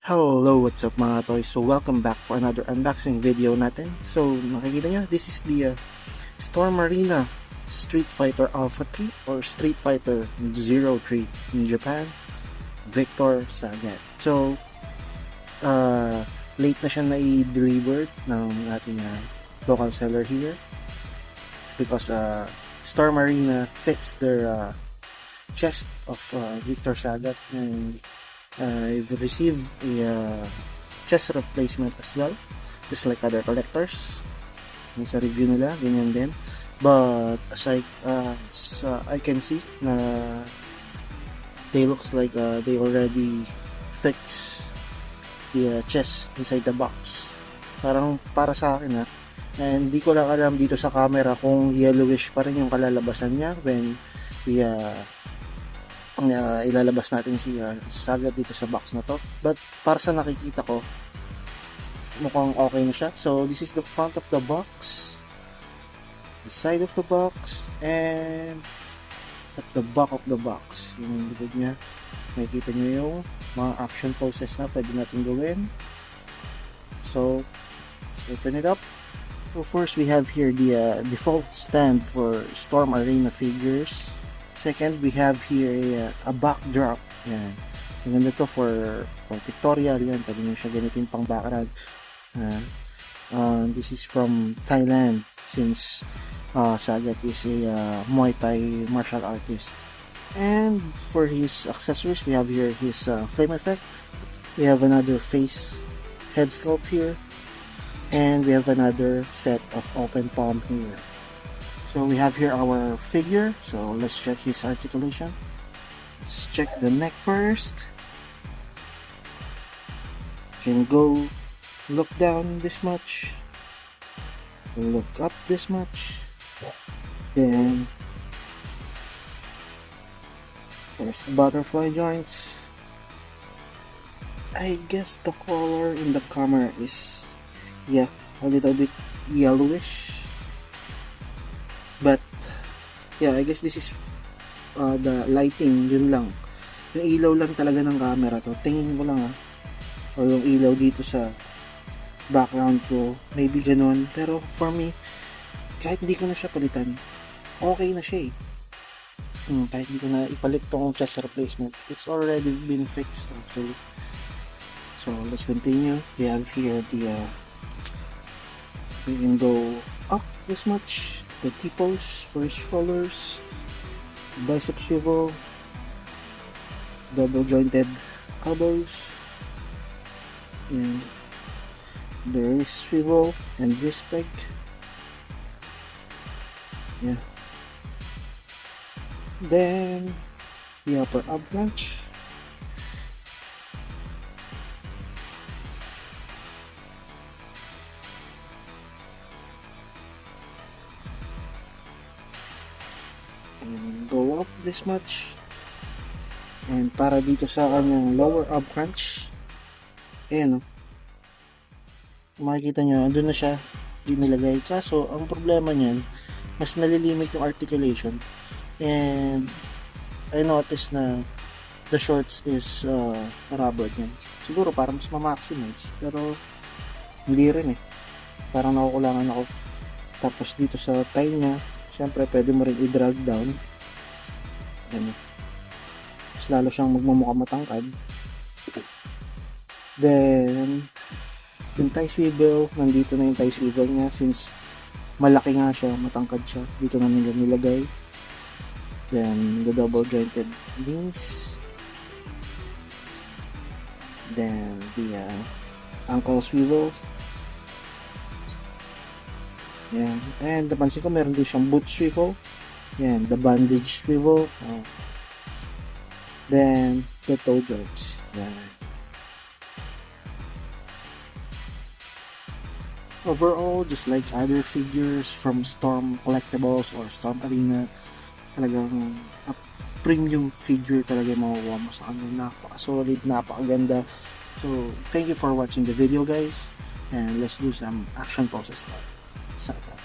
Hello, what's up mga toys? So welcome back for another unboxing video natin. So makikita nyo, this is the Storm Arena Street Fighter Alpha 3 or Street Fighter 03 in Japan, Victor Sagat. So late na siya na-delivered ng ating local seller here because Storm Arena fixed their chest of Victor Sagat, and I've received a chest replacement as well, just like other collectors. Yung sa review nila, ganyan din. But as I can see na they looks like they already fixed the chest inside the box. Parang para sa akin and hindi ko lang alam dito sa camera kung yellowish pa rin yung kalalabasan niya when we ilalabas natin si Sagat dito sa box na to. But para sa nakikita ko, mukhang okay na siya. So this is the front of the box, the side of the box, and at the back of the box. Yung likod niya, makikita nyo yung mga action poses na pwede natin gawin. So let's open it up. So first we have here the default stand for Storm Arena figures. Second, we have here a backdrop. Yan. Maganda to for pictorial. Yan. Pwede nyo siya gamitin pang background. This is from Thailand, since Sagat is a Muay Thai martial artist. And for his accessories, we have here his flame effect. We have another face head sculpt here. And we have another set of open palm here. So we have here our figure. So let's check his articulation. Let's check the neck first. Can go look down this much, look up this much, then there's the butterfly joints. I guess the color in the camera is a little bit yellowish. But yeah, I guess this is the lighting, yun lang. Yung ilaw lang talaga ng camera to. Tingin ko lang o yung ilaw dito sa background ko, maybe ganun. Pero for me, kahit hindi ko na siya palitan, okay na siya kahit hindi ko na ipalit tong chest replacement, it's already been fixed actually. So let's continue. We have here the we can go up this much. The T-pose for his shoulders, bicep swivel, double jointed elbows, and the wrist swivel and wrist peg. Yeah. Then the upper ab crunch. And go up this much. And para dito sa kanyang lower ab crunch, ayan makikita nyo, doon na siya dinilagay. Kaso ang problema niyan, mas nalilimit yung articulation. And I noticed na the shorts is rubber din. Siguro para mas ma-maximize, pero hindi rin parang nakukulangan ako. Tapos dito sa thigh niya, syempre pwede mo rin i-drag down. Ganun. Mas lalo siyang magmumukha matangkad. Then yung thigh swivel, nandito na yung thigh swivel niya, since malaki nga siya, matangkad siya, dito na nila nilagay. Then the double jointed knees, then the ankle swivel. Yan. And napansin ko meron din siyang boot swivel. Yan, the bandage swivel. Then the toe joints. Yan. Overall, just like other figures from Storm Collectibles or Storm Arena, talagang a premium figure talaga yung makukuha mo sa kanya. Napaka-solid, napakaganda. So, thank you for watching the video, guys. And let's do some action poses for Sagat.